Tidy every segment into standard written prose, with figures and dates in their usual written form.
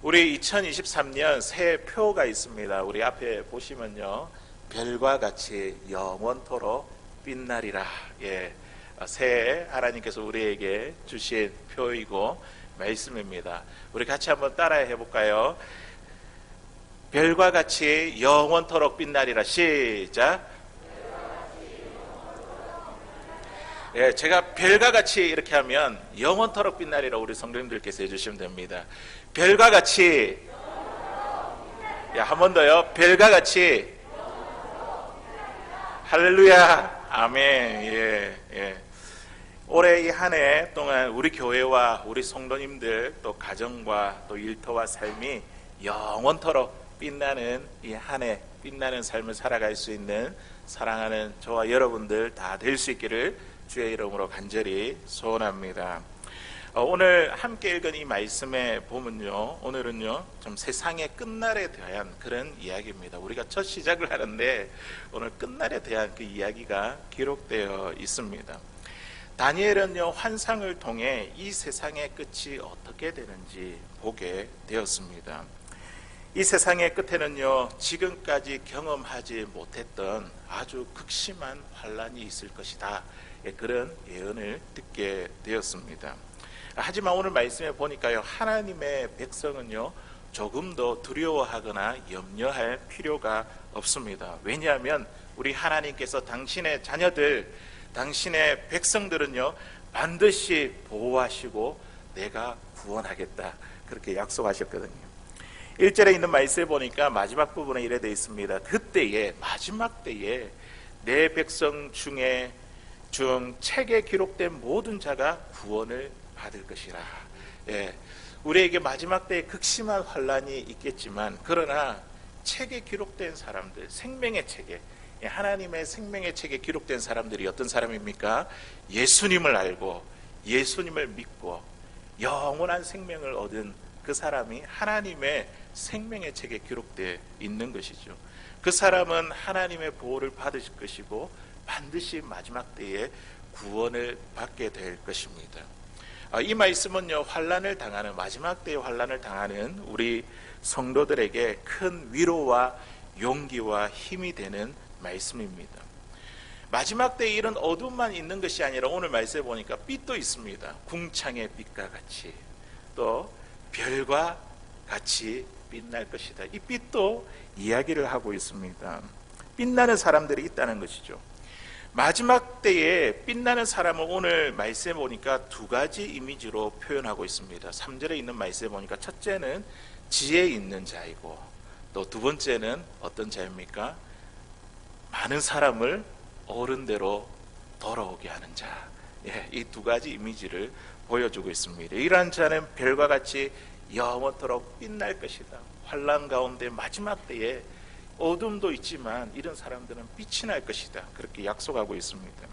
우리 2023년 새해 표가 있습니다. 우리 앞에 보시면요, 별과 같이 영원토록 빛나리라. 새해 하나님께서 우리에게 주신 표이고 말씀입니다. 우리 같이 한번 따라해 볼까요? 별과 같이 영원토록 빛나리라. 시작. 제가 별과 같이 이렇게 하면 영원토록 빛나리라 우리 성도님들께서 해주시면 됩니다. 별과 같이, 한 번 더요. 별과 같이. 할렐루야. 아멘. 올해 이 한 해 동안 우리 교회와 우리 성도님들 또 가정과 또 일터와 삶이 영원토록 빛나는 이 한 해, 빛나는 삶을 살아갈 수 있는 사랑하는 저와 여러분들 다 될 수 있기를 주의 이름으로 간절히 소원합니다. 오늘 함께 읽은 이 말씀에 보면요, 오늘은요 좀 세상의 끝날에 대한 그런 이야기입니다. 우리가 첫 시작을 하는데 오늘 끝날에 대한 그 이야기가 기록되어 있습니다. 다니엘은요 환상을 통해 이 세상의 끝이 어떻게 되는지 보게 되었습니다. 이 세상의 끝에는요 지금까지 경험하지 못했던 아주 극심한 환란이 있을 것이다, 그런 예언을 듣게 되었습니다. 하지만 오늘 말씀에 보니까요, 하나님의 백성은요 조금 더 두려워하거나 염려할 필요가 없습니다. 왜냐하면 우리 하나님께서 당신의 자녀들, 당신의 백성들은요 반드시 보호하시고 내가 구원하겠다, 그렇게 약속하셨거든요. 1절에 있는 말씀에 보니까 마지막 부분에 이래 되어 있습니다. 그때에, 마지막 때에 내 백성 중에 책에 기록된 모든 자가 구원을 받을 것이라. 우리에게 마지막 때에 극심한 환란이 있겠지만, 그러나 책에 기록된 사람들, 생명의 책에, 하나님의 생명의 책에 기록된 사람들이 어떤 사람입니까? 예수님을 알고 예수님을 믿고 영원한 생명을 얻은 그 사람이 하나님의 생명의 책에 기록되어 있는 것이죠. 그 사람은 하나님의 보호를 받을 것이고 반드시 마지막 때에 구원을 받게 될 것입니다. 이 말씀은요, 환란을 당하는, 마지막 때에 환란을 당하는 우리 성도들에게 큰 위로와 용기와 힘이 되는 말씀입니다. 마지막 때에 이런 어둠만 있는 것이 아니라 오늘 말씀에 보니까 빛도 있습니다. 궁창의 빛과 같이, 또 별과 같이 빛날 것이다. 이 빛도 이야기를 하고 있습니다. 빛나는 사람들이 있다는 것이죠. 마지막 때에 빛나는 사람을 오늘 말씀에 보니까 두 가지 이미지로 표현하고 있습니다. 3절에 있는 말씀에 보니까 첫째는 지혜 있는 자이고, 또 두 번째는 어떤 자입니까? 많은 사람을 어른대로 돌아오게 하는 자. 이 두 가지 이미지를 보여주고 있습니다. 이러한 자는 별과 같이 영원토록 빛날 것이다. 환난 가운데 마지막 때에 어둠도 있지만 이런 사람들은 빛이 날 것이다, 그렇게 약속하고 있습니다.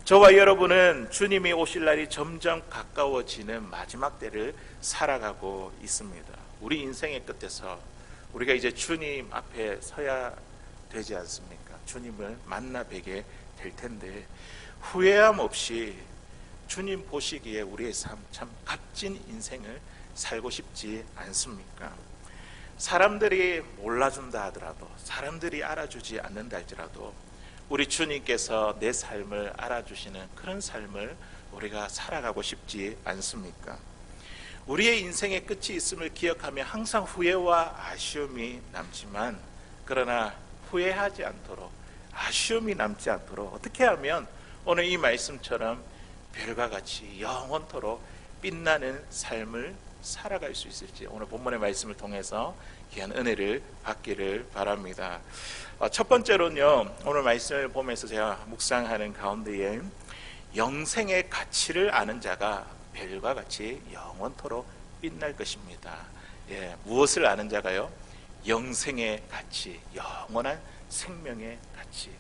저와 여러분은 주님이 오실 날이 점점 가까워지는 마지막 때를 살아가고 있습니다. 우리 인생의 끝에서 우리가 이제 주님 앞에 서야 되지 않습니까? 주님을 만나 뵈게 될 텐데, 후회함 없이 주님 보시기에 우리의 삶 참 값진 인생을 살고 싶지 않습니까? 사람들이 몰라준다 하더라도, 사람들이 알아주지 않는다 할지라도 우리 주님께서 내 삶을 알아주시는 그런 삶을 우리가 살아가고 싶지 않습니까? 우리의 인생의 끝이 있음을 기억하며 항상 후회와 아쉬움이 남지만, 그러나 후회하지 않도록, 아쉬움이 남지 않도록 어떻게 하면 오늘 이 말씀처럼 별과 같이 영원토록 빛나는 삶을 살아갈 수 있을지, 오늘 본문의 말씀을 통해서 귀한 은혜를 받기를 바랍니다. 첫 번째로는요, 오늘 말씀을 보면서 제가 묵상하는 가운데에 영생의 가치를 아는 자가 별과 같이 영원토록 빛날 것입니다. 무엇을 아는 자가요? 영생의 가치, 영원한 생명의 가치.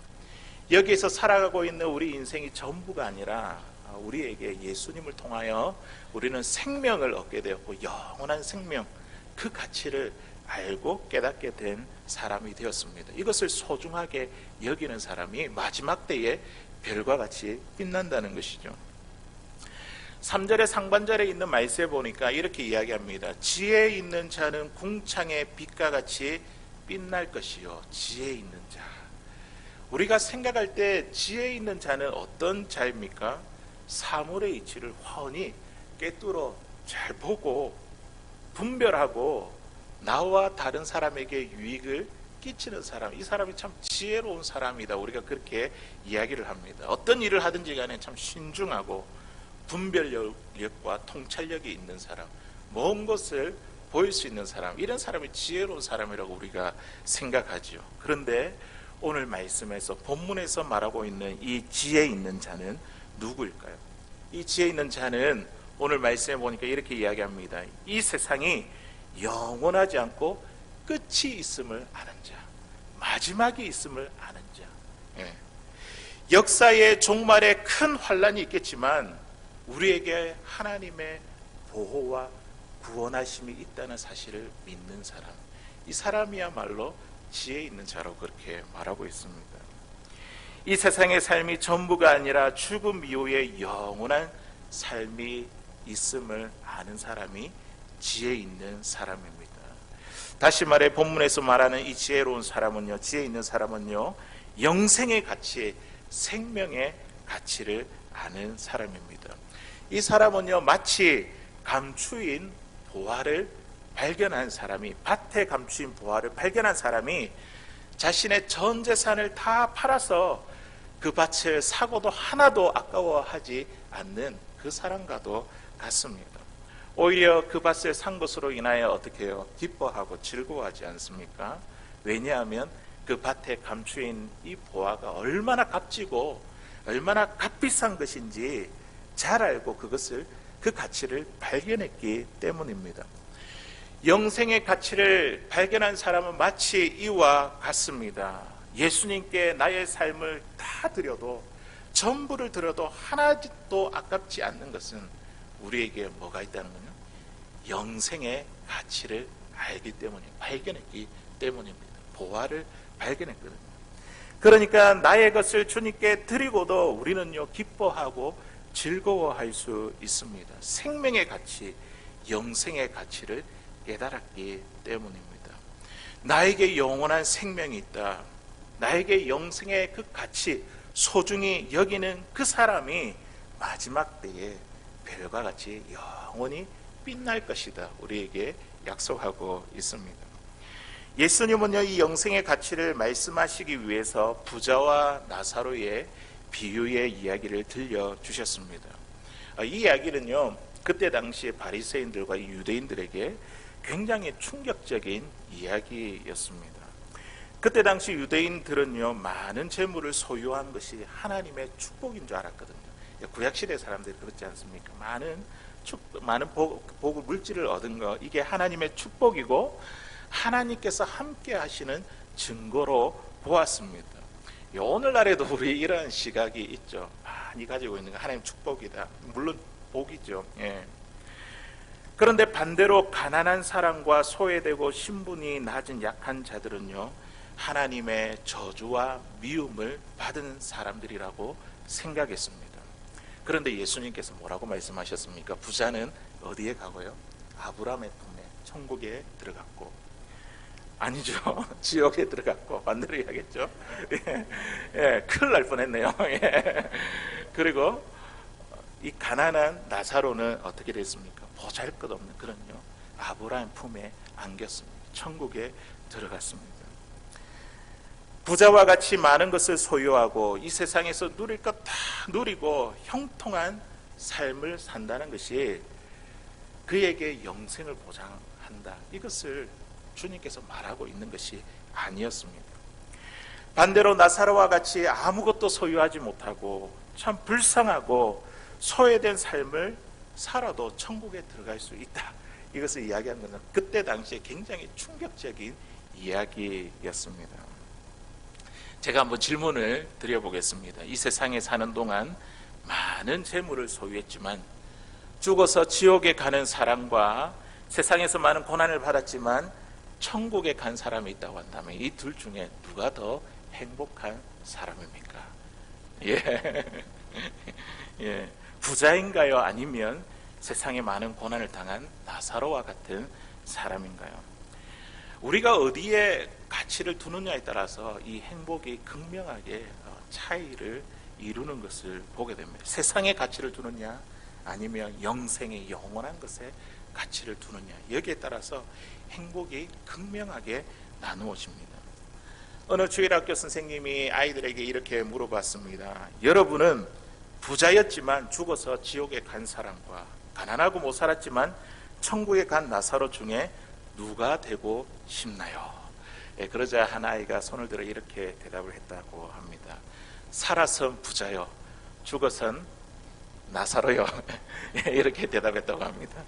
여기에서 살아가고 있는 우리 인생이 전부가 아니라 우리에게 예수님을 통하여 우리는 생명을 얻게 되었고 영원한 생명, 그 가치를 알고 깨닫게 된 사람이 되었습니다. 이것을 소중하게 여기는 사람이 마지막 때에 별과 같이 빛난다는 것이죠. 3절의 상반절에 있는 말씀에 보니까 이렇게 이야기합니다. 지혜 있는 자는 궁창의 빛과 같이 빛날 것이요. 지혜 있는 자. 우리가 생각할 때 지혜 있는 자는 어떤 자입니까? 사물의 이치를 훤히 꿰뚫어 잘 보고 분별하고 나와 다른 사람에게 유익을 끼치는 사람, 이 사람이 참 지혜로운 사람이다. 우리가 그렇게 이야기를 합니다. 어떤 일을 하든지 간에 참 신중하고 분별력과 통찰력이 있는 사람, 먼 것을 보일 수 있는 사람, 이런 사람이 지혜로운 사람이라고 우리가 생각하죠. 그런데 오늘 말씀에서 본문에서 말하고 있는 이 지혜 있는 자는 누구일까요? 이 지혜 있는 자는 오늘 말씀에 보니까 이렇게 이야기합니다. 이 세상이 영원하지 않고 끝이 있음을 아는 자, 마지막이 있음을 아는 자. 역사의 종말에 큰 환란이 있겠지만 우리에게 하나님의 보호와 구원하심이 있다는 사실을 믿는 사람, 이 사람이야말로 지혜 있는 자로 그렇게 말하고 있습니다. 이 세상의 삶이 전부가 아니라 죽음 이후에 영원한 삶이 있음을 아는 사람이 지혜 있는 사람입니다. 다시 말해 본문에서 말하는 이 지혜로운 사람은요, 지혜 있는 사람은요, 영생의 가치, 생명의 가치를 아는 사람입니다. 이 사람은요, 마치 감추인 보화를 발견한 사람이, 밭에 감추인 보화를 발견한 사람이 자신의 전 재산을 다 팔아서 그 밭을 사고도 하나도 아까워하지 않는 그 사람과도 같습니다. 오히려 그 밭을 산 것으로 인하여 어떻게 해요? 기뻐하고 즐거워하지 않습니까? 왜냐하면 그 밭에 감추인 이 보화가 얼마나 값지고 얼마나 값비싼 것인지 잘 알고 그 가치를 발견했기 때문입니다. 영생의 가치를 발견한 사람은 마치 이와 같습니다. 예수님께 나의 삶을 다 드려도, 전부를 드려도 하나도 아깝지 않는 것은 우리에게 뭐가 있다는 거냐? 영생의 가치를 알기 때문이에요. 발견했기 때문입니다. 보화를 발견했거든요. 그러니까 나의 것을 주님께 드리고도 우리는요, 기뻐하고 즐거워할 수 있습니다. 생명의 가치, 영생의 가치를 깨달았기 때문입니다. 나에게 영원한 생명이 있다. 나에게 영생의 그 가치, 소중히 여기는 그 사람이 마지막 때에 별과 같이 영원히 빛날 것이다. 우리에게 약속하고 있습니다. 예수님은요, 이 영생의 가치를 말씀하시기 위해서 부자와 나사로의 비유의 이야기를 들려주셨습니다. 이 이야기는요, 그때 당시에 바리새인들과 유대인들에게 굉장히 충격적인 이야기였습니다. 그때 당시 유대인들은요, 많은 재물을 소유한 것이 하나님의 축복인 줄 알았거든요. 구약시대 사람들이 그렇지 않습니까? 많은 복을, 물질을 얻은 거, 이게 하나님의 축복이고 하나님께서 함께 하시는 증거로 보았습니다. 오늘날에도 우리 이런 시각이 있죠. 많이 가지고 있는 거 하나님 축복이다. 물론 복이죠. 그런데 반대로 가난한 사람과 소외되고 신분이 낮은 약한 자들은요, 하나님의 저주와 미움을 받은 사람들이라고 생각했습니다. 그런데 예수님께서 뭐라고 말씀하셨습니까? 부자는 어디에 가고요? 아브라함의 품에, 천국에 들어갔고, 아니죠, 지옥에 들어갔고, 반대로 해야겠죠. 큰일 날 뻔했네요. 그리고 이 가난한 나사로는 어떻게 됐습니까? 보잘것없는 그런요, 아브라함 품에 안겼습니다. 천국에 들어갔습니다. 부자와 같이 많은 것을 소유하고 이 세상에서 누릴 것 다 누리고 형통한 삶을 산다는 것이 그에게 영생을 보장한다, 이것을 주님께서 말하고 있는 것이 아니었습니다. 반대로 나사로와 같이 아무것도 소유하지 못하고 참 불쌍하고 소외된 삶을 살아도 천국에 들어갈 수 있다, 이것을 이야기한 것은 그때 당시에 굉장히 충격적인 이야기였습니다. 제가 한번 질문을 드려보겠습니다. 이 세상에 사는 동안 많은 재물을 소유했지만 죽어서 지옥에 가는 사람과 세상에서 많은 고난을 받았지만 천국에 간 사람이 있다고 한다면 이 둘 중에 누가 더 행복한 사람입니까? 예. 부자인가요? 아니면 세상에 많은 고난을 당한 나사로와 같은 사람인가요? 우리가 어디에 가치를 두느냐에 따라서 이 행복이 극명하게 차이를 이루는 것을 보게 됩니다. 세상의 가치를 두느냐 아니면 영생의 영원한 것에 가치를 두느냐, 여기에 따라서 행복이 극명하게 나누어집니다. 어느 주일학교 선생님이 아이들에게 이렇게 물어봤습니다. 여러분은 부자였지만 죽어서 지옥에 간 사람과 가난하고 못 살았지만 천국에 간 나사로 중에 누가 되고 싶나요? 그러자 한 아이가 손을 들어 이렇게 대답을 했다고 합니다. 살아선 부자요, 죽어선 나사로요. 이렇게 대답했다고 합니다.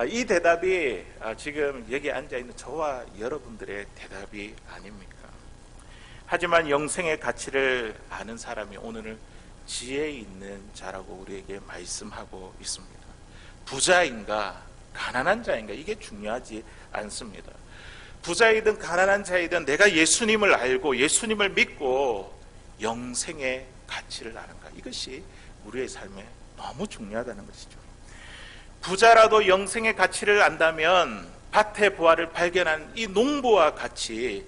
이 대답이 지금 여기 앉아있는 저와 여러분들의 대답이 아닙니까? 하지만 영생의 가치를 아는 사람이 오늘은 지혜 있는 자라고 우리에게 말씀하고 있습니다. 부자인가 가난한 자인가 이게 중요하지 않습니다. 부자이든 가난한 자이든 내가 예수님을 알고 예수님을 믿고 영생의 가치를 아는가, 이것이 우리의 삶에 너무 중요하다는 것이죠. 부자라도 영생의 가치를 안다면 밭의 보화를 발견한 이 농부와 같이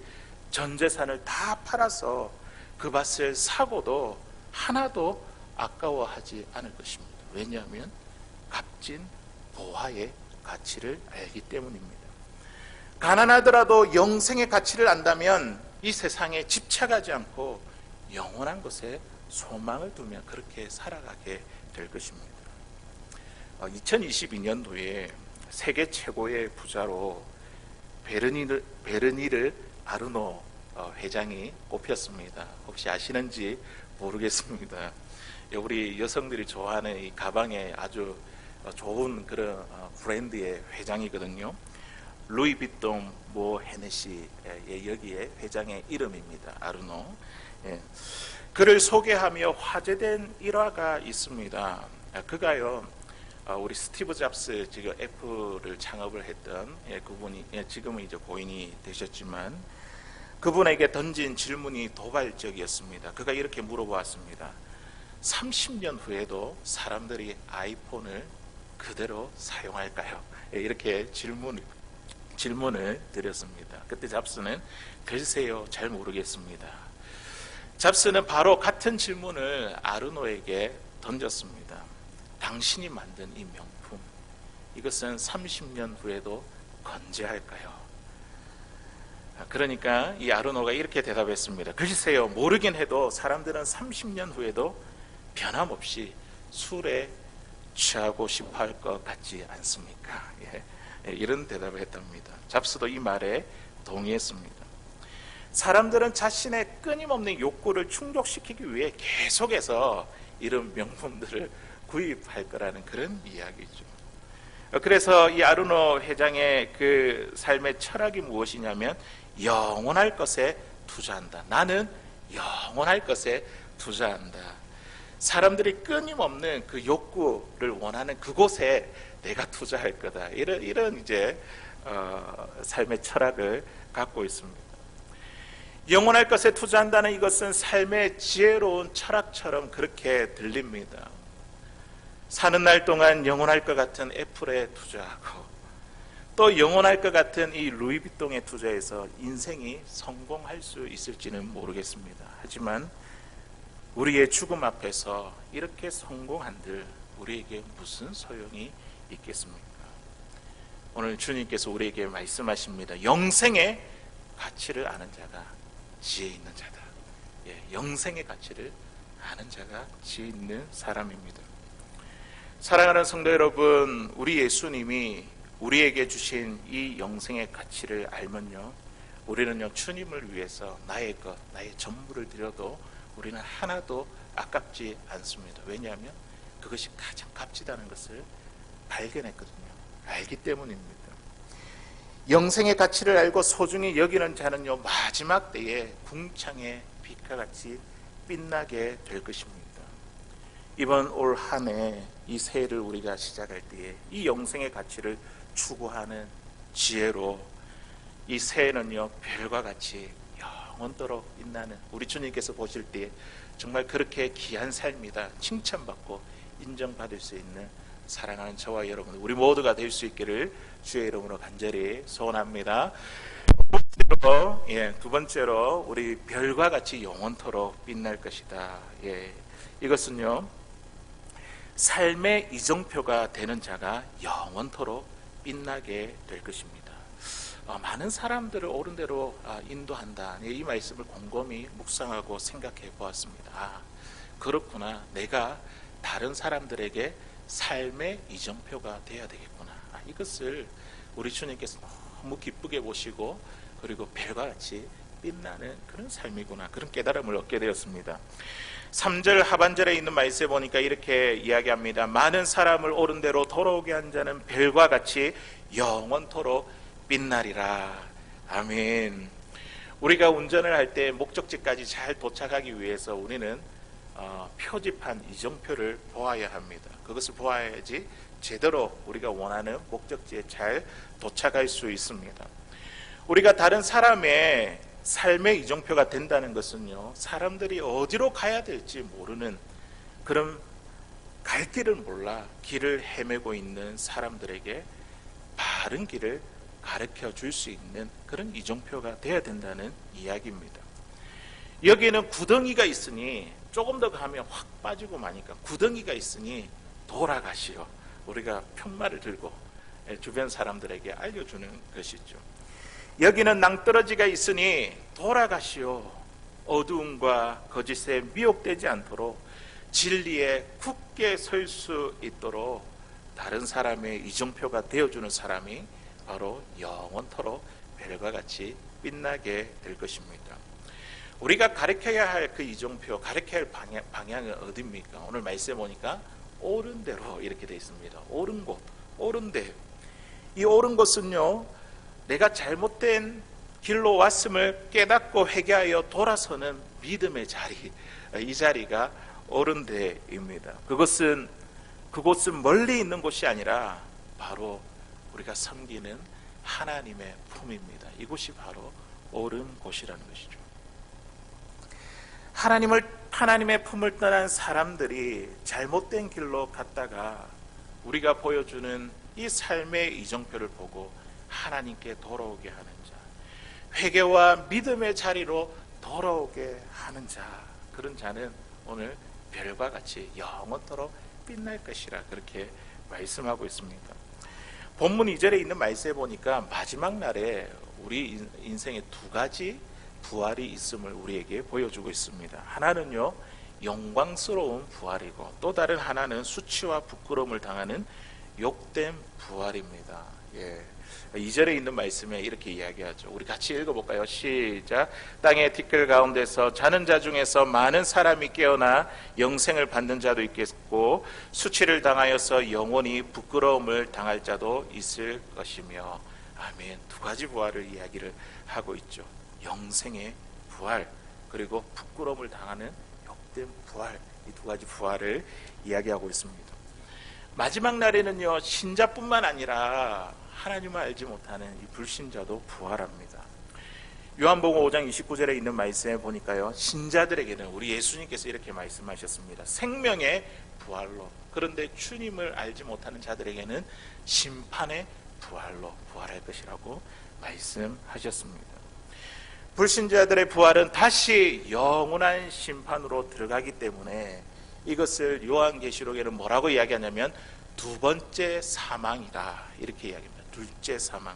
전 재산을 다 팔아서 그 밭을 사고도 하나도 아까워하지 않을 것입니다. 왜냐하면 값진 보화의 가치를 알기 때문입니다. 가난하더라도 영생의 가치를 안다면 이 세상에 집착하지 않고 영원한 것에 소망을 두며 그렇게 살아가게 될 것입니다. 2022년도에 세계 최고의 부자로 베르니르 아르노 회장이 꼽혔습니다. 혹시 아시는지 모르겠습니다. 우리 여성들이 좋아하는 이 가방에 아주 좋은 그런 브랜드의 회장이거든요. 루이비통 모 헤네시의 여기에 회장의 이름입니다. 아르노. 그를 소개하며 화제된 일화가 있습니다. 그가요, 우리 스티브 잡스, 지금 애플을 창업을 했던 그분이 지금은 이제 고인이 되셨지만 그분에게 던진 질문이 도발적이었습니다. 그가 이렇게 물어보았습니다. 30년 후에도 사람들이 아이폰을 그대로 사용할까요? 이렇게 질문을 드렸습니다. 그때 잡스는 글쎄요, 잘 모르겠습니다. 잡스는 바로 같은 질문을 아르노에게 던졌습니다. 당신이 만든 이 명품, 이것은 30년 후에도 건재할까요? 그러니까 이 아르노가 이렇게 대답했습니다. 글쎄요, 모르긴 해도 사람들은 30년 후에도 변함없이 술에 취하고 싶어 할 것 같지 않습니까? 이런 대답을 했답니다. 잡스도 이 말에 동의했습니다. 사람들은 자신의 끊임없는 욕구를 충족시키기 위해 계속해서 이런 명품들을 구입할 거라는 그런 이야기죠. 그래서 이 아르노 회장의 그 삶의 철학이 무엇이냐면 영원할 것에 투자한다. 나는 영원할 것에 투자한다. 사람들이 끊임없는 그 욕구를 원하는 그곳에 내가 투자할 거다. 이런 이제 삶의 철학을 갖고 있습니다. 영원할 것에 투자한다는 이것은 삶의 지혜로운 철학처럼 그렇게 들립니다. 사는 날 동안 영원할 것 같은 애플에 투자하고 또 영원할 것 같은 이 루이비통에 투자해서 인생이 성공할 수 있을지는 모르겠습니다. 하지만 우리의 죽음 앞에서 이렇게 성공한들 우리에게 무슨 소용이 있겠습니까? 오늘 주님께서 우리에게 말씀하십니다. 영생의 가치를 아는 자가 지혜 있는 자다. 영생의 가치를 아는 자가 지혜 있는 사람입니다. 사랑하는 성도 여러분, 우리 예수님이 우리에게 주신 이 영생의 가치를 알면요, 우리는요 주님을 위해서 나의 것, 나의 전부를 드려도 우리는 하나도 아깝지 않습니다. 왜냐하면 그것이 가장 값지다는 것을 발견했거든요. 알기 때문입니다. 영생의 가치를 알고 소중히 여기는 자는요 마지막 때에 궁창의 빛과 같이 빛나게 될 것입니다. 이번 올 한 해 이 새해를 우리가 시작할 때에 이 영생의 가치를 추구하는 지혜로 이 새해는요 별과 같이 영원토록 빛나는 우리 주님께서 보실 때에 정말 그렇게 귀한 삶이다 칭찬받고 인정받을 수 있는 사랑하는 저와 여러분 우리 모두가 될 수 있기를 주의 이름으로 간절히 소원합니다. 두 번째로 우리 별과 같이 영원토록 빛날 것이다. 이것은요, 삶의 이정표가 되는 자가 영원토록 빛나게 될 것입니다. 많은 사람들을 옳은 대로 인도한다. 이 말씀을 곰곰이 묵상하고 생각해 보았습니다. 그렇구나. 내가 다른 사람들에게 삶의 이정표가 되어야 되겠구나. 이것을 우리 주님께서 너무 기쁘게 보시고 그리고 별과 같이 빛나는 그런 삶이구나, 그런 깨달음을 얻게 되었습니다. 3절 하반절에 있는 말씀에 보니까 이렇게 이야기합니다. 많은 사람을 옳은 대로 돌아오게 한 자는 별과 같이 영원토록 빛나리라. 아멘. 우리가 운전을 할 때 목적지까지 잘 도착하기 위해서 우리는 표지판 이정표를 보아야 합니다. 그것을 보아야지 제대로 우리가 원하는 목적지에 잘 도착할 수 있습니다. 우리가 다른 사람의 삶의 이정표가 된다는 것은요, 사람들이 어디로 가야 될지 모르는 그런 갈 길을 몰라 길을 헤매고 있는 사람들에게 바른 길을 가르쳐 줄 수 있는 그런 이정표가 되어야 된다는 이야기입니다. 여기에는 구덩이가 있으니 조금 더 가면 확 빠지고 마니까 구덩이가 있으니 돌아가시오. 우리가 편말을 들고 주변 사람들에게 알려주는 것이죠. 여기는 낭떠러지가 있으니 돌아가시오. 어두움과 거짓에 미혹되지 않도록 진리에 굳게 설 수 있도록 다른 사람의 이정표가 되어주는 사람이 바로 영원토록 별과 같이 빛나게 될 것입니다. 우리가 가르쳐야 할 그 이정표, 가르쳐야 할 방향은 어디입니까? 오늘 말씀해 보니까 옳은 대로 이렇게 되어 있습니다. 옳은 곳, 옳은 데. 이 옳은 곳은요, 내가 잘못된 길로 왔음을 깨닫고 회개하여 돌아서는 믿음의 자리, 이 자리가 옳은 데입니다. 그것은 멀리 있는 곳이 아니라 바로 우리가 섬기는 하나님의 품입니다. 이곳이 바로 옳은 곳이라는 것이죠. 하나님의 품을 떠난 사람들이 잘못된 길로 갔다가 우리가 보여주는 이 삶의 이정표를 보고 하나님께 돌아오게 하는 자, 회개와 믿음의 자리로 돌아오게 하는 자, 그런 자는 오늘 별과 같이 영원토록 빛날 것이라 그렇게 말씀하고 있습니다. 본문 2절에 있는 말씀에 보니까 마지막 날에 우리 인생에 두 가지 부활이 있음을 우리에게 보여주고 있습니다. 하나는요, 영광스러운 부활이고 또 다른 하나는 수치와 부끄러움을 당하는 욕된 부활입니다. 2절에 있는 말씀에 이렇게 이야기하죠. 우리 같이 읽어볼까요? 시작. 땅의 티끌 가운데서 자는 자 중에서 많은 사람이 깨어나 영생을 받는 자도 있겠고 수치를 당하여서 영원히 부끄러움을 당할 자도 있을 것이며. 아멘. 두 가지 부활을 이야기를 하고 있죠. 영생의 부활, 그리고 부끄러움을 당하는 욕된 부활, 이 두 가지 부활을 이야기하고 있습니다. 마지막 날에는요, 신자뿐만 아니라 하나님을 알지 못하는 이 불신자도 부활합니다. 요한복음 5장 29절에 있는 말씀에 보니까요, 신자들에게는 우리 예수님께서 이렇게 말씀하셨습니다. 생명의 부활로. 그런데 주님을 알지 못하는 자들에게는 심판의 부활로 부활할 것이라고 말씀하셨습니다. 불신자들의 부활은 다시 영원한 심판으로 들어가기 때문에 이것을 요한계시록에는 뭐라고 이야기하냐면 두 번째 사망이다, 이렇게 이야기합니다. 둘째 사망.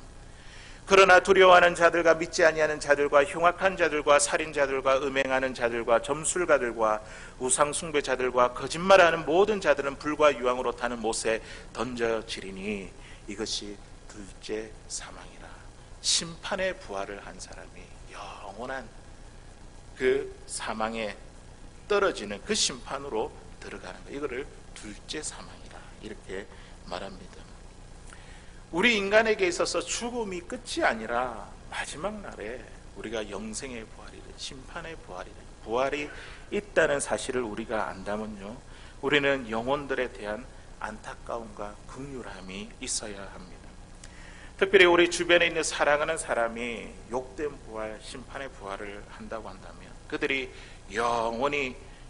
그러나 두려워하는 자들과 믿지 아니하는 자들과 흉악한 자들과 살인자들과 음행하는 자들과 점술가들과 우상숭배자들과 거짓말하는 모든 자들은 불과 유황으로 타는 못에 던져지리니 이것이 둘째 사망이라. 심판의 부활을 한 사람이 영원한 그 사망에 떨어지는 그 심판으로 들어가는 것, 이거를 둘째 사망이라 이렇게 말합니다. 우리 인간에게 있어서 죽음이 끝이 아니라 마지막 날에 우리가 영생의 부활이래, 심판의 부활이래, 부활이 있다는 사실을 우리가 안다면요, 우리는 영혼들에 대한 안타까움과 긍휼함이 있어야 합니다. 특별히 우리 주변에 있는 사랑하는 사람이 욕된 부활, 심판의 부활을 한다고 한다면, 그들이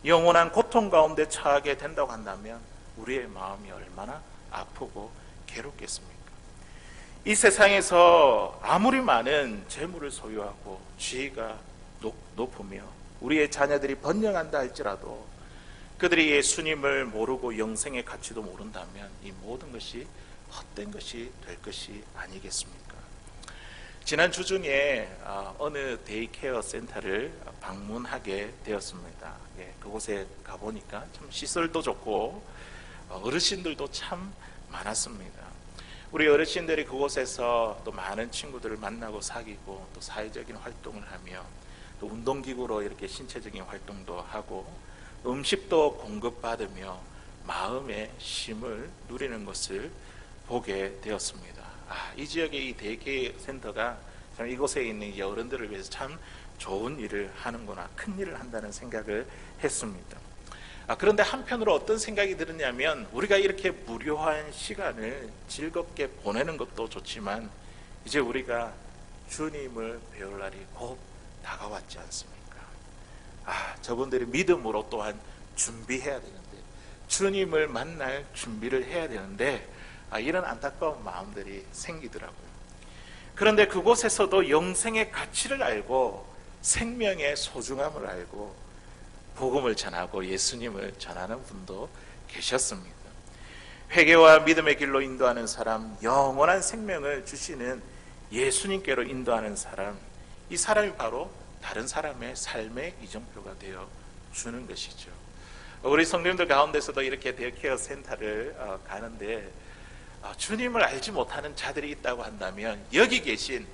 영원한 고통 가운데 처하게 된다고 한다면 우리의 마음이 얼마나 아프고 괴롭겠습니까? 이 세상에서 아무리 많은 재물을 소유하고 지위가 높으며 우리의 자녀들이 번영한다 할지라도 그들이 예수님을 모르고 영생의 가치도 모른다면 이 모든 것이 헛된 것이 될 것이 아니겠습니까? 지난 주 중에 어느 데이케어 센터를 방문하게 되었습니다. 그곳에 가보니까 참 시설도 좋고 어르신들도 참 많았습니다. 우리 어르신들이 그곳에서 또 많은 친구들을 만나고 사귀고 또 사회적인 활동을 하며 또 운동기구로 이렇게 신체적인 활동도 하고 음식도 공급받으며 마음의 쉼을 누리는 것을 보게 되었습니다. 이 지역의 이 데이케어 센터가 참 이곳에 있는 이 어른들을 위해서 참 좋은 일을 하는구나, 큰 일을 한다는 생각을 했습니다. 그런데 한편으로 어떤 생각이 들었냐면 우리가 이렇게 무료한 시간을 즐겁게 보내는 것도 좋지만 이제 우리가 주님을 배울 날이 곧 다가왔지 않습니까? 저분들이 믿음으로 또한 준비해야 되는데 주님을 만날 준비를 해야 되는데 이런 안타까운 마음들이 생기더라고요. 그런데 그곳에서도 영생의 가치를 알고 생명의 소중함을 알고 복음을 전하고 예수님을 전하는 분도 계셨습니다. 회개와 믿음의 길로 인도하는 사람, 영원한 생명을 주시는 예수님께로 인도하는 사람, 이 사람이 바로 다른 사람의 삶의 이정표가 되어 주는 것이죠. 우리 성도님들 가운데서도 이렇게 데이케어 센터를 가는데 주님을 알지 못하는 자들이 있다고 한다면 여기 계신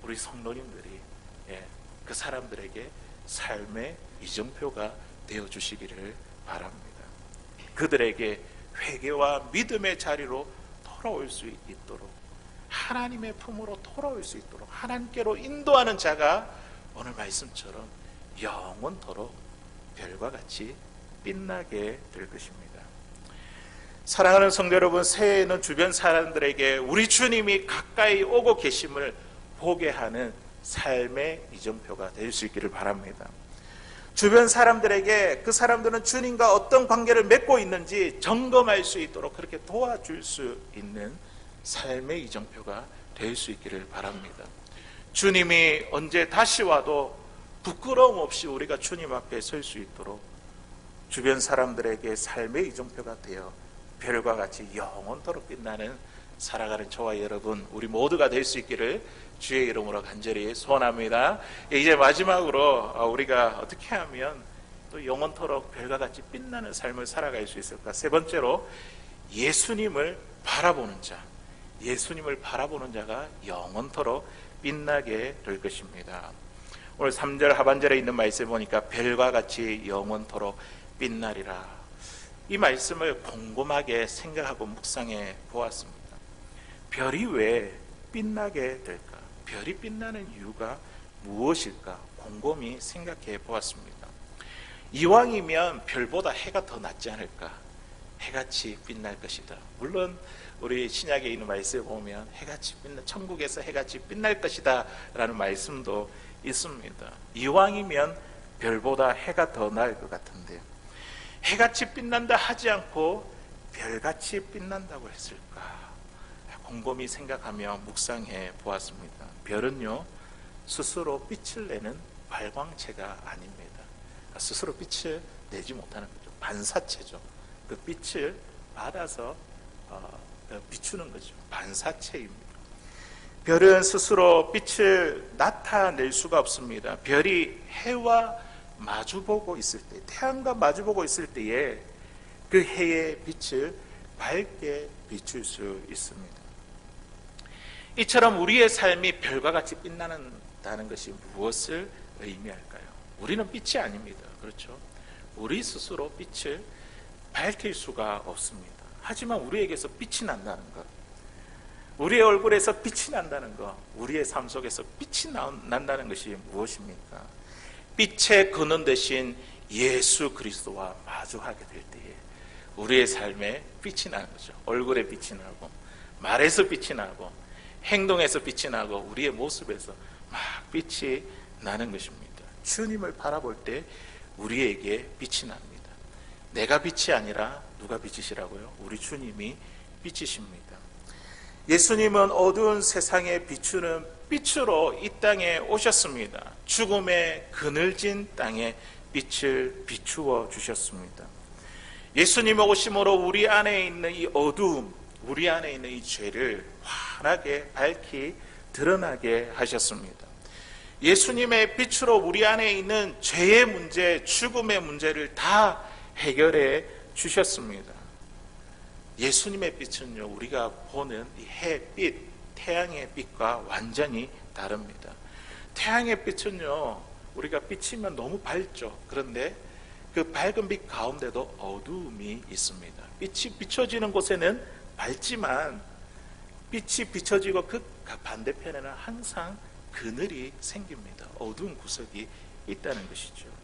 우리 성도님들이 그 사람들에게 삶의 이정표가 되어 주시기를 바랍니다. 그들에게 회개와 믿음의 자리로 돌아올 수 있도록 하나님의 품으로 돌아올 수 있도록 하나님께로 인도하는 자가 오늘 말씀처럼 영원토록 별과 같이 빛나게 될 것입니다. 사랑하는 성도 여러분, 새해에는 주변 사람들에게 우리 주님이 가까이 오고 계심을 보게 하는 삶의 이정표가 될 수 있기를 바랍니다. 주변 사람들에게 그 사람들은 주님과 어떤 관계를 맺고 있는지 점검할 수 있도록 그렇게 도와줄 수 있는 삶의 이정표가 될 수 있기를 바랍니다. 주님이 언제 다시 와도 부끄러움 없이 우리가 주님 앞에 설 수 있도록 주변 사람들에게 삶의 이정표가 되어 별과 같이 영원토록 빛나는 살아가는 저와 여러분, 우리 모두가 될 수 있기를 주의 이름으로 간절히 소원합니다. 이제 마지막으로 우리가 어떻게 하면 또 영원토록 별과 같이 빛나는 삶을 살아갈 수 있을까? 세 번째로 예수님을 바라보는 자, 예수님을 바라보는 자가 영원토록 빛나게 될 것입니다. 오늘 3절 하반절에 있는 말씀 보니까 별과 같이 영원토록 빛나리라. 이 말씀을 곰곰하게 생각하고 묵상해 보았습니다. 별이 왜 빛나게 될까? 별이 빛나는 이유가 무엇일까? 곰곰이 생각해 보았습니다. 이왕이면 별보다 해가 더 낫지 않을까? 해같이 빛날 것이다. 물론 우리 신약에 있는 말씀을 보면 해같이 천국에서 해같이 빛날 것이다 라는 말씀도 있습니다. 이왕이면 별보다 해가 더 나을 것 같은데 해같이 빛난다 하지 않고 별같이 빛난다고 했을까? 곰곰이 생각하며 묵상해 보았습니다. 별은요, 스스로 빛을 내는 발광체가 아닙니다. 스스로 빛을 내지 못하는 거죠. 반사체죠. 그 빛을 받아서 비추는 거죠. 반사체입니다. 별은 스스로 빛을 나타낼 수가 없습니다. 별이 해와 마주보고 있을 때, 태양과 마주보고 있을 때에 그 해의 빛을 밝게 비출 수 있습니다. 이처럼 우리의 삶이 별과 같이 빛나는다는 것이 무엇을 의미할까요? 우리는 빛이 아닙니다. 그렇죠? 우리 스스로 빛을 밝힐 수가 없습니다. 하지만 우리에게서 빛이 난다는 것, 우리의 얼굴에서 빛이 난다는 것, 우리의 삶 속에서 빛이 난다는 것이 무엇입니까? 빛의 근원 대신 예수 그리스도와 마주하게 될 때에 우리의 삶에 빛이 나는 거죠. 얼굴에 빛이 나고, 말에서 빛이 나고, 행동에서 빛이 나고, 우리의 모습에서 막 빛이 나는 것입니다. 주님을 바라볼 때 우리에게 빛이 납니다. 내가 빛이 아니라 누가 빛이시라고요? 우리 주님이 빛이십니다. 예수님은 어두운 세상에 비추는 빛으로 이 땅에 오셨습니다. 죽음의 그늘진 땅에 빛을 비추어 주셨습니다. 예수님의 오심으로 우리 안에 있는 이 어두움, 우리 안에 있는 이 죄를 환하게 밝히 드러나게 하셨습니다. 예수님의 빛으로 우리 안에 있는 죄의 문제, 죽음의 문제를 다 해결해 주셨습니다. 예수님의 빛은요, 우리가 보는 이 햇빛, 태양의 빛과 완전히 다릅니다. 태양의 빛은요, 우리가 비치면 너무 밝죠. 그런데 그 밝은 빛 가운데도 어두움이 있습니다. 빛이 비춰지는 곳에는 밝지만 빛이 비춰지고 그 반대편에는 항상 그늘이 생깁니다. 어두운 구석이 있다는 것이죠.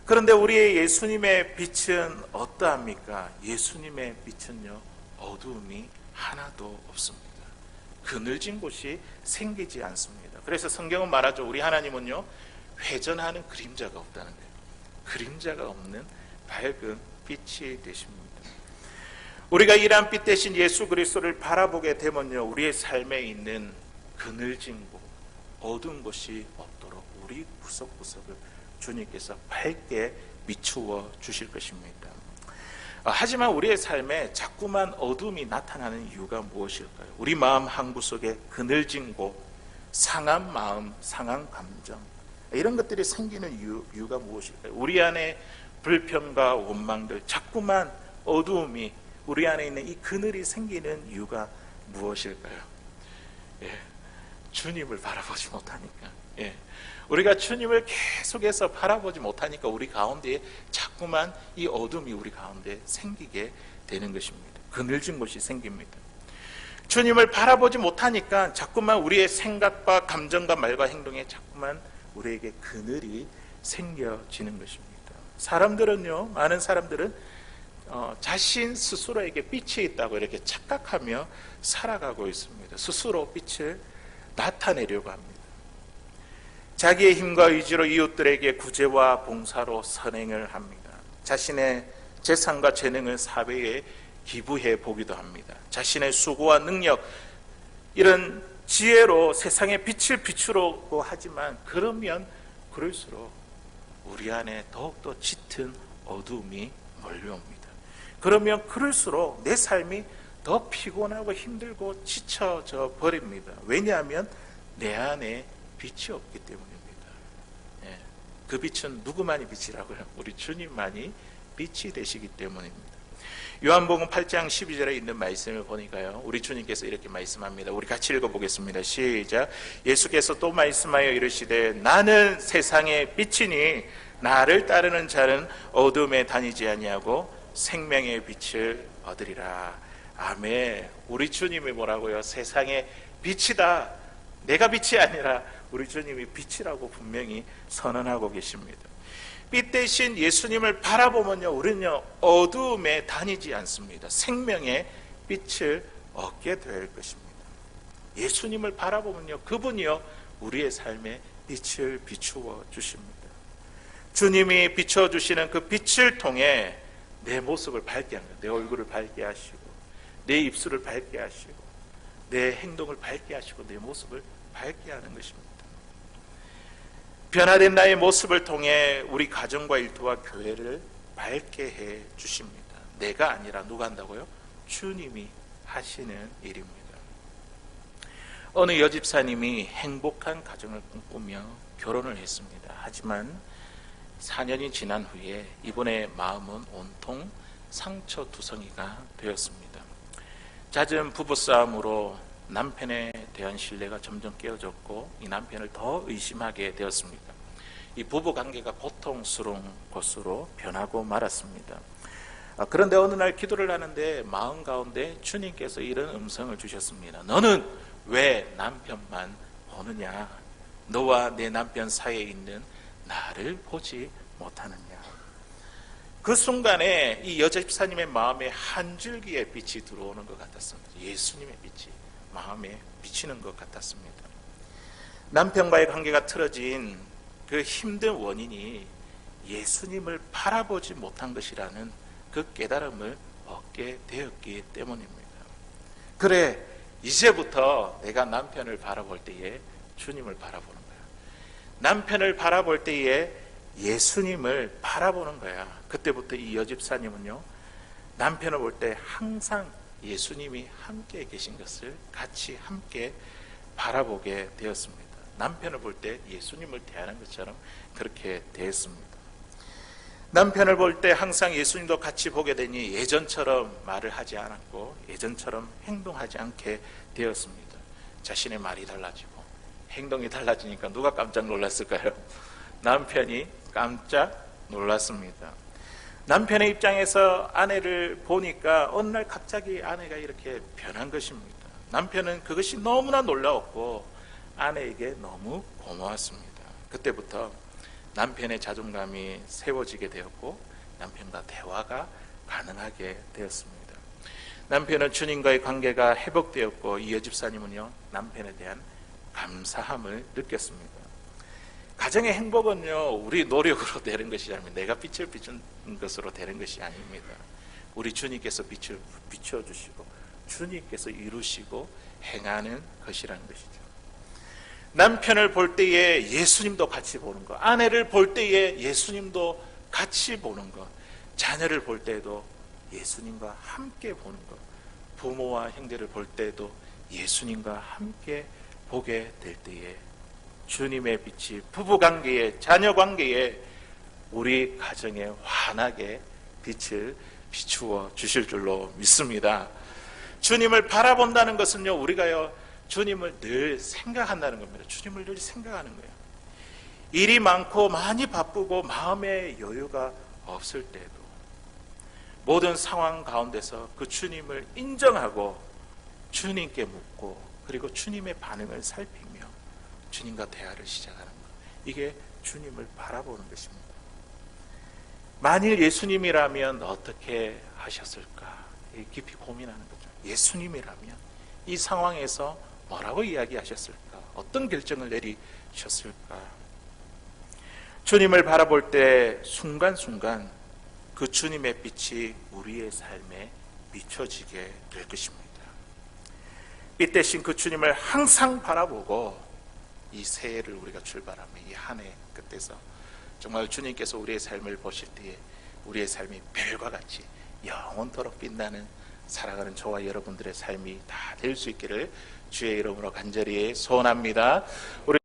그런데 우리의 예수님의 빛은 어떠합니까? 예수님의 빛은요, 어두움이 하나도 없습니다. 그늘진 곳이 생기지 않습니다. 그래서 성경은 말하죠. 우리 하나님은요, 회전하는 그림자가 없다는 거예요. 그림자가 없는 밝은 빛이 되십니다. 우리가 이러한 빛 대신 예수 그리스도를 바라보게 되면요, 우리의 삶에 있는 그늘진 곳, 어두운 곳이 없도록 우리 구석구석을 주님께서 밝게 비추어 주실 것입니다. 하지만 우리의 삶에 자꾸만 어둠이 나타나는 이유가 무엇일까요? 우리 마음 한구석에 그늘진 곳, 상한 마음, 상한 감정, 이런 것들이 생기는 이유가 무엇일까요? 우리 안에 불평과 원망들, 자꾸만 어두움이 우리 안에 있는 이 그늘이 생기는 이유가 무엇일까요? 주님을 바라보지 못하니까. 우리가 주님을 계속해서 바라보지 못하니까 우리 가운데에 자꾸만 이 어둠이 우리 가운데 생기게 되는 것입니다. 그늘진 곳이 생깁니다. 주님을 바라보지 못하니까 자꾸만 우리의 생각과 감정과 말과 행동에 자꾸만 우리에게 그늘이 생겨지는 것입니다. 사람들은요, 많은 사람들은 자신 스스로에게 빛이 있다고 이렇게 착각하며 살아가고 있습니다. 스스로 빛을 나타내려고 합니다. 자기의 힘과 의지로 이웃들에게 구제와 봉사로 선행을 합니다. 자신의 재산과 재능을 사회에 기부해 보기도 합니다. 자신의 수고와 능력, 이런 지혜로 세상에 빛을 비추려고 하지만 그러면 그럴수록 우리 안에 더욱더 짙은 어두움이 몰려옵니다. 그러면 그럴수록 내 삶이 더 피곤하고 힘들고 지쳐져 버립니다. 왜냐하면 내 안에 빛이 없기 때문입니다. 그 빛은 누구만이 빛이라고요? 우리 주님만이 빛이 되시기 때문입니다. 요한복음 8장 12절에 있는 말씀을 보니까요, 우리 주님께서 이렇게 말씀합니다. 우리 같이 읽어보겠습니다. 시작. 예수께서 또 말씀하여 이르시되 나는 세상의 빛이니 나를 따르는 자는 어둠에 다니지 아니하고 생명의 빛을 얻으리라. 아멘. 우리 주님이 뭐라고요? 세상의 빛이다. 내가 빛이 아니라 우리 주님이 빛이라고 분명히 선언하고 계십니다. 빛 대신 예수님을 바라보면요, 우리는요, 어두움에 다니지 않습니다. 생명의 빛을 얻게 될 것입니다. 예수님을 바라보면요, 그분이요, 우리의 삶에 빛을 비추어 주십니다. 주님이 비춰주시는 그 빛을 통해 내 모습을 밝게 합니다. 내 얼굴을 밝게 하시고, 내 입술을 밝게 하시고, 내 행동을 밝게 하시고, 내 모습을 밝게 하는 것입니다. 변화된 나의 모습을 통해 우리 가정과 일터와 교회를 밝게 해 주십니다. 내가 아니라 누가 한다고요? 주님이 하시는 일입니다. 어느 여집사님이 행복한 가정을 꿈꾸며 결혼을 했습니다. 하지만 4년이 지난 후에 이분의 마음은 온통 상처투성이가 되었습니다. 잦은 부부싸움으로 남편에 대한 신뢰가 점점 깨어졌고 이 남편을 더 의심하게 되었습니다. 이 부부관계가 고통스러운 것으로 변하고 말았습니다. 그런데 어느 날 기도를 하는데 마음 가운데 주님께서 이런 음성을 주셨습니다. 너는 왜 남편만 보느냐? 너와 내 남편 사이에 있는 나를 보지 못하느냐? 그 순간에 이 여자 집사님의 마음에 한 줄기의 빛이 들어오는 것 같았습니다. 예수님의 빛이 마음에 비치는 것 같았습니다. 남편과의 관계가 틀어진 그 힘든 원인이 예수님을 바라보지 못한 것이라는 그 깨달음을 얻게 되었기 때문입니다. 그래, 이제부터 내가 남편을 바라볼 때에 주님을 바라보는 거야. 남편을 바라볼 때에 예수님을 바라보는 거야. 그때부터 이 여집사님은요, 남편을 볼 때 항상 예수님이 함께 계신 것을 같이 함께 바라보게 되었습니다. 남편을 볼 때 예수님을 대하는 것처럼 그렇게 되었습니다. 남편을 볼 때 항상 예수님도 같이 보게 되니 예전처럼 말을 하지 않았고 예전처럼 행동하지 않게 되었습니다. 자신의 말이 달라지고 행동이 달라지니까 누가 깜짝 놀랐을까요? 남편이 깜짝 놀랐습니다. 남편의 입장에서 아내를 보니까 어느 날 갑자기 아내가 이렇게 변한 것입니다. 남편은 그것이 너무나 놀라웠고 아내에게 너무 고마웠습니다. 그때부터 남편의 자존감이 세워지게 되었고 남편과 대화가 가능하게 되었습니다. 남편은 주님과의 관계가 회복되었고 이 여집사님은요, 남편에 대한 감사함을 느꼈습니다. 가정의 행복은요, 우리 노력으로 되는 것이 아닙니다. 내가 빛을 비춘 것으로 되는 것이 아닙니다. 우리 주님께서 빛을 비춰주시고 주님께서 이루시고 행하는 것이라는 것이죠. 남편을 볼 때에 예수님도 같이 보는 것, 아내를 볼 때에 예수님도 같이 보는 것, 자녀를 볼 때에도 예수님과 함께 보는 것, 부모와 형제를 볼 때에도 예수님과 함께 보게 될 때에 주님의 빛이 부부관계에, 자녀관계에, 우리 가정에 환하게 빛을 비추어 주실 줄로 믿습니다. 주님을 바라본다는 것은요, 우리가요, 주님을 늘 생각한다는 겁니다. 주님을 늘 생각하는 거예요. 일이 많고 많이 바쁘고 마음의 여유가 없을 때도 모든 상황 가운데서 그 주님을 인정하고 주님께 묻고 그리고 주님의 반응을 살피며 주님과 대화를 시작하는 것, 이게 주님을 바라보는 것입니다. 만일 예수님이라면 어떻게 하셨을까? 깊이 고민하는 거죠. 예수님이라면 이 상황에서 뭐라고 이야기하셨을까? 어떤 결정을 내리셨을까? 주님을 바라볼 때 순간순간 그 주님의 빛이 우리의 삶에 비춰지게 될 것입니다. 이 대신 그 주님을 항상 바라보고 이 새해를 우리가 출발하며 이 한 해 끝에서 정말 주님께서 우리의 삶을 보실 때에 우리의 삶이 별과 같이 영원토록 빛나는 살아가는 저와 여러분들의 삶이 다 될 수 있기를 주의 이름으로 간절히 소원합니다. 우리